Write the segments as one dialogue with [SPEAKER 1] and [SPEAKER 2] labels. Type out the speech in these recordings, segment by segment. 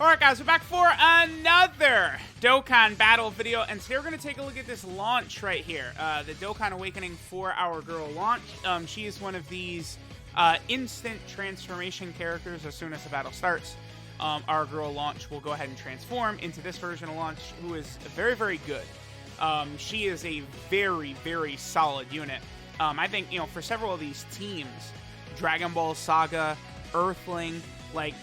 [SPEAKER 1] Alright guys, we're back for another Dokkan battle video, and today we're going to take a look at this launch right here. The Dokkan Awakening 4-hour girl launch. She is one of these instant transformation characters as soon as the battle starts. Our girl launch will go ahead and transform into this version of launch, who is very, very good. She is a very, very solid unit. I think, you know, for several of these teams, Dragon Ball Saga, Earthling, like,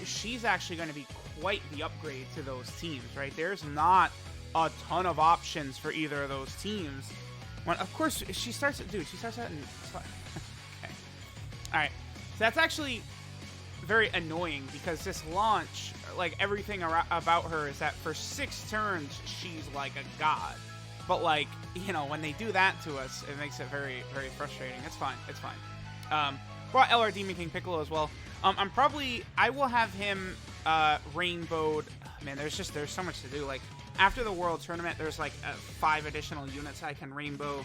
[SPEAKER 1] she's actually going to be quite the upgrade to those teams, right? There's not a ton of options for either of those teams. When, of course, she starts out in... Okay. Alright. So that's actually very annoying, because this launch, like, everything about her is that for 6 turns, she's like a god. But, like, you know, when they do that to us, it makes it very, very frustrating. It's fine. It's fine. Brought LR Demon King Piccolo as well. I will have him rainbowed. Man, there's so much to do. Like, after the World Tournament, there's like 5 additional units I can rainbow.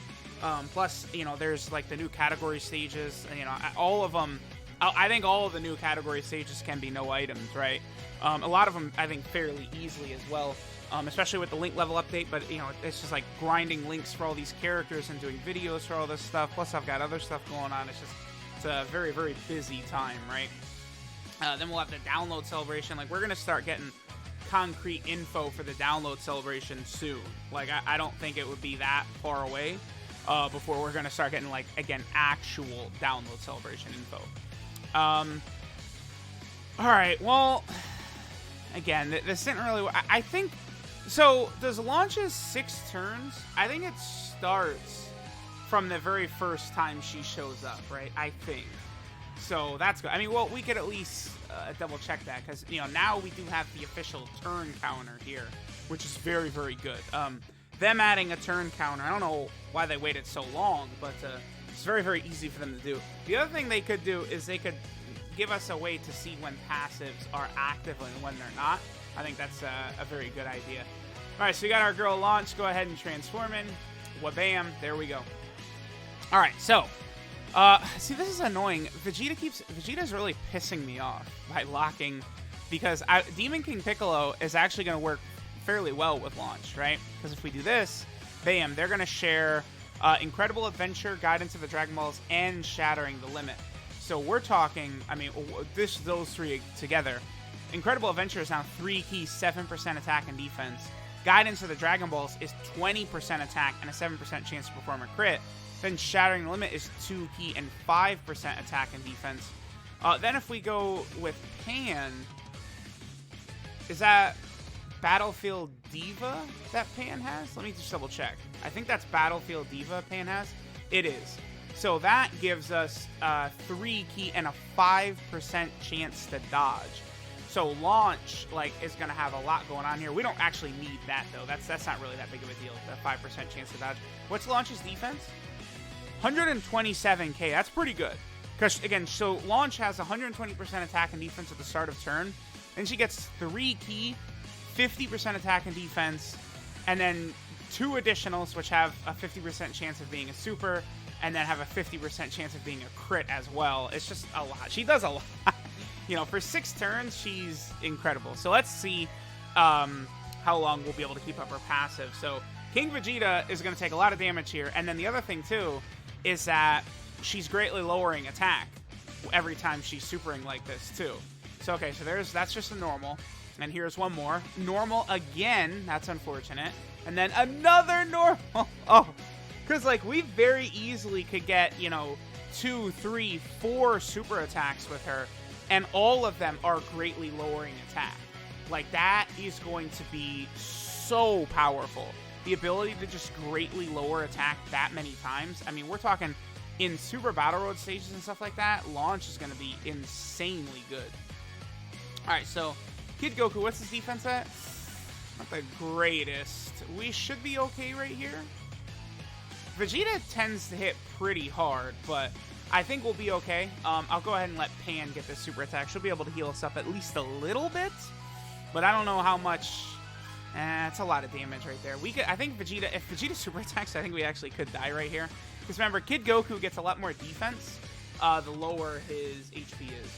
[SPEAKER 1] Plus, you know, there's like the new category stages. You know, all of them. I think all of the new category stages can be no items, right? A lot of them, I think, fairly easily as well. Especially with the link level update, but, you know, it's just like grinding links for all these characters and doing videos for all this stuff. Plus, I've got other stuff going on. It's a very, very busy time, right? Then we'll have the download celebration. Like, we're going to start getting concrete info for the download celebration soon. Like, I don't think it would be that far away before we're going to start getting, like, again, actual download celebration info. Alright, well, again, this didn't really... I think... So, does launches 6 turns? I think it starts from the very first time she shows up, right? I think. So, that's good. I mean, well, we could at least double check that, because, you know, now we do have the official turn counter here, which is very, very good. Them adding a turn counter, I don't know why they waited so long, but it's very, very easy for them to do. The other thing they could do is they could give us a way to see when passives are active and when they're not. I think that's a very good idea. Alright, so we got our girl launch. Go ahead and transform in. Wabam. There we go. Alright, so... see, this is annoying. Vegeta's really pissing me off by locking, because Demon King Piccolo is actually going to work fairly well with launch, right? Because if we do this, bam, they're going to share Incredible Adventure, Guidance of the Dragon Balls, and Shattering the Limit. So we're talking, I mean, those 3 together. Incredible Adventure is now 3 key, 7% attack and defense. Guidance of the Dragon Balls is 20% attack and a 7% chance to perform a crit. Then Shattering the Limit is 2 key and 5% attack and defense. Then if we go with Pan, is that Battlefield Diva that Pan has? Let me just double check. I think that's Battlefield Diva Pan has. It is. So that gives us 3 key and a 5% chance to dodge. So launch, like, is going to have a lot going on here. We don't actually need that, though. That's not really that big of a deal, the 5% chance to dodge. What's launch's defense? 127k. That's pretty good. Because, again, so launch has 120% attack and defense at the start of turn. Then she gets 3 key, 50% attack and defense, and then 2 additionals, which have a 50% chance of being a super, and then have a 50% chance of being a crit as well. It's just a lot. She does a lot. You know, for 6 turns, she's incredible. So let's see how long we'll be able to keep up her passive. So King Vegeta is going to take a lot of damage here. And then the other thing, too, is that she's greatly lowering attack every time she's supering like this, too. So, okay, so that's just a normal. And here's one more. Normal again. That's unfortunate. And then another normal. Oh, because, like, we very easily could get, you know, 2, 3, 4 super attacks with her. And all of them are greatly lowering attack. Like, that is going to be so powerful. The ability to just greatly lower attack that many times. I mean, we're talking in Super Battle Road stages and stuff like that. Launch is going to be insanely good. Alright, so Kid Goku, what's his defense at? Not the greatest. We should be okay right here. Vegeta tends to hit pretty hard, but I think we'll be okay. I'll go ahead and let Pan get this super attack. She'll be able to heal us up at least a little bit, but I don't know how much. It's a lot of damage right there. I think Vegeta, if Vegeta super attacks, I think we actually could die right here. Because remember, Kid Goku gets a lot more defense the lower his HP is.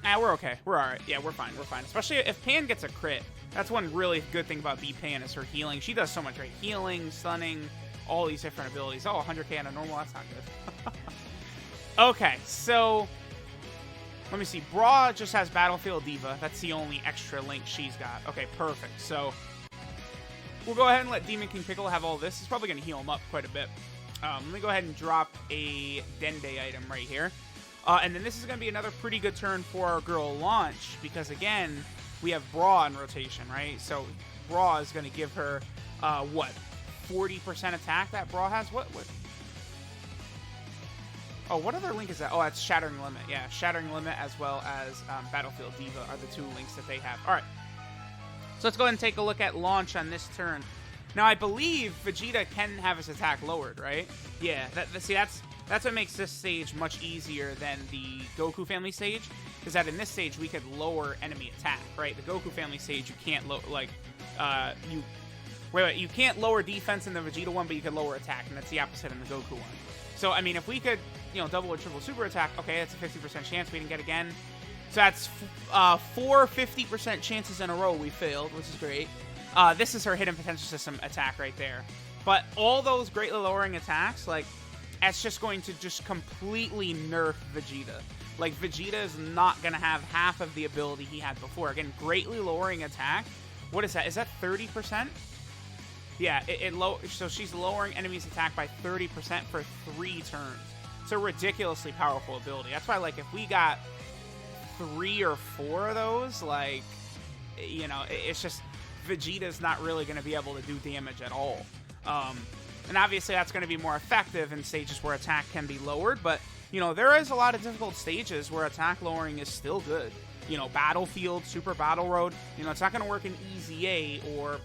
[SPEAKER 1] Ah, we're okay. We're all right. Yeah, we're fine. We're fine. Especially if Pan gets a crit. That's one really good thing about B-Pan is her healing. She does so much, right? Healing, stunning, all these different abilities. Oh, 100k on a normal. That's not good. Okay, so let me see. Bra just has Battlefield Diva. That's the only extra link she's got. Okay, perfect. So we'll go ahead and let Demon King Piccolo have all this. It's probably going to heal him up quite a bit. Let me go ahead and drop a Dende item right here. And then this is going to be another pretty good turn for our girl Launch because, again, we have Bra in rotation, right? So Bra is going to give her, what, 40% attack that Bra has? What? Oh, what other link is that? Oh, that's Shattering Limit. Yeah, Shattering Limit as well as Battlefield Diva are the two links that they have. All right. So let's go ahead and take a look at Launch on this turn. Now, I believe Vegeta can have his attack lowered, right? Yeah, that's what makes this stage much easier than the Goku family stage, is that in this stage we could lower enemy attack, right? The Goku family stage you can't you can't lower defense in the Vegeta one, but you can lower attack, and that's the opposite in the Goku one. So I mean, if we could, double or triple super attack, okay, that's a 50% chance we didn't get again. So that's 4 50% chances in a row we failed, which is great. This is her hidden potential system attack right there. But all those greatly lowering attacks, like, that's just going to just completely nerf Vegeta. Like, Vegeta is not going to have half of the ability he had before. Again, greatly lowering attack. What is that? Is that 30%? Yeah, so she's lowering enemies' attack by 30% for 3 turns. It's a ridiculously powerful ability. That's why, like, if we got 3 or 4 of those, like, it's just Vegeta's not really going to be able to do damage at all. And obviously that's going to be more effective in stages where attack can be lowered, but, there is a lot of difficult stages where attack lowering is still good. Battlefield, Super Battle Road, it's not going to work in Easy A or,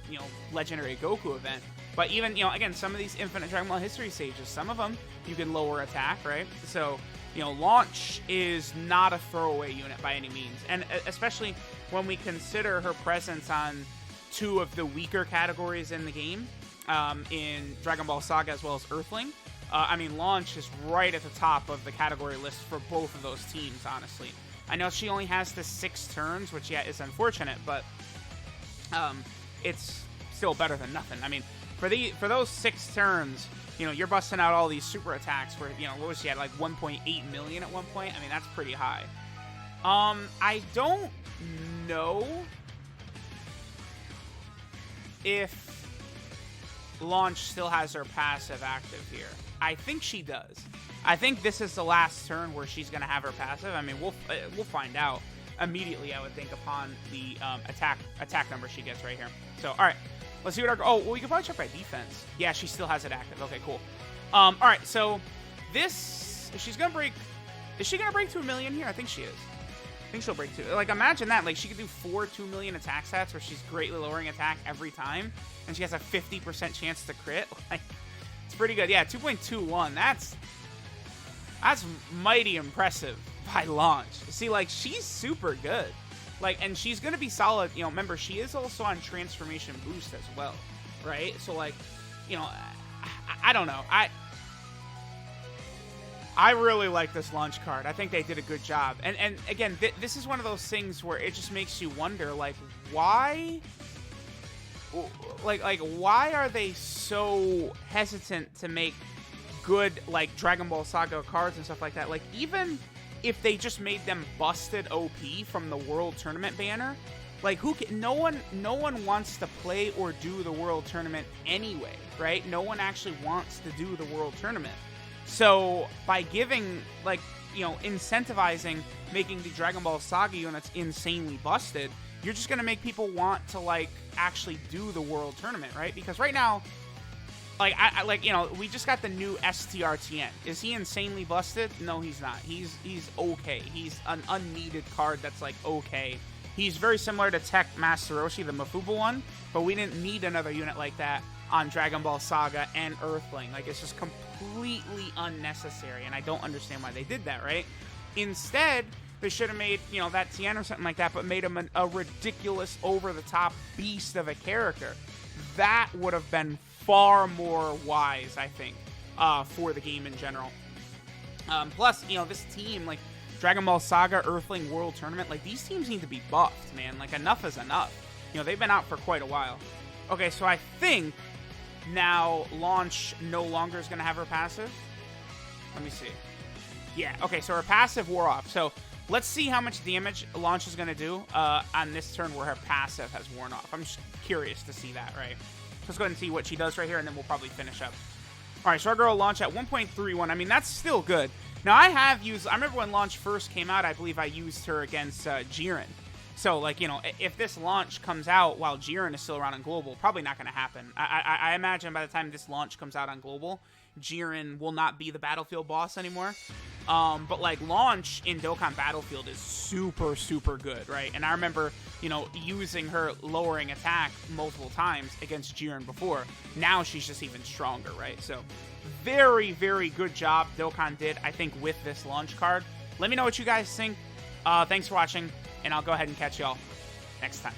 [SPEAKER 1] Legendary Goku event. But even, again, some of these Infinite Dragon Ball History stages, some of them you can lower attack, right? So, Launch is not a throwaway unit by any means. And especially when we consider her presence on 2 of the weaker categories in the game, in Dragon Ball Saga as well as Earthling. I mean, Launch is right at the top of the category list for both of those teams, honestly. I know she only has the 6 turns, which, yeah, is unfortunate, but it's still better than nothing. I mean, for those 6 turns, you're busting out all these super attacks where, what was she at, like 1.8 million at one point? I mean, that's pretty high. I don't know if Launch still has her passive active here. I think she does. I think this is the last turn where she's going to have her passive. I mean, we'll find out immediately, I would think, upon the attack number she gets right here. So, all right. Let's see what our... Oh, well, we can probably check by defense. Yeah, she still has it active. Okay, cool. All right, so this... She's going to break... Is she going to break to 1 million here? I think she is. I think she'll break 2. Like, imagine that. Like, she could do 4 2 million attack stats where she's greatly lowering attack every time, and she has a 50% chance to crit. Like, it's pretty good. Yeah, 2.21. That's mighty impressive by Launch. See, like, she's super good. Like, and she's going to be solid. Remember, she is also on Transformation Boost as well, right? So, like, I don't know. I really like this Launch card. I think they did a good job. And again, this is one of those things where it just makes you wonder, like, why... Like, why are they so hesitant to make good, like, Dragon Ball Saga cards and stuff like that? Like, even if they just made them busted OP from the World Tournament banner, like, no one wants to play or do the World Tournament anyway, right? No one actually wants to do the World Tournament. So by giving, like, incentivizing making the Dragon Ball Saga units insanely busted, you're just going to make people want to, like, actually do the World Tournament, right? Because right now, like, we just got the new STRTN. Is he insanely busted? No, he's not. He's okay. He's an unneeded card that's, like, okay. He's very similar to Tech Master Roshi, the Mafuba one, but we didn't need another unit like that on Dragon Ball Saga and Earthling. Like, it's just completely unnecessary, and I don't understand why they did that, right? Instead, they should have made, that Tien or something like that, but made him a ridiculous, over-the-top beast of a character. That would have been far more wise, I think, for the game in general. Plus, this team, like, Dragon Ball Saga, Earthling World Tournament. Like, these teams need to be buffed, man. Like, enough is enough. You know, they've been out for quite a while. Okay, so I think now Launch no longer is going to have her passive. Let me see. Yeah, okay, so her passive wore off. So let's see how much damage Launch is going to do on this turn where her passive has worn off. I'm just curious to see that, right? So let's go ahead and see what she does right here, and then we'll probably finish up. All right, so our girl Launch at 1.31. I mean, that's still good. Now, I remember when Launch first came out, I believe I used her against Jiren. So, like, you know, if this Launch comes out while Jiren is still around on Global, probably not going to happen. I imagine by the time this Launch comes out on Global, Jiren will not be the Battlefield boss anymore. But, like, Launch in Dokkan Battlefield is super, super good, right? And I remember, you know, using her lowering attack multiple times against Jiren before. Now she's just even stronger, right? So, very, very good job Dokkan did, I think, with this Launch card. Let me know what you guys think. Thanks for watching, and I'll go ahead and catch y'all next time.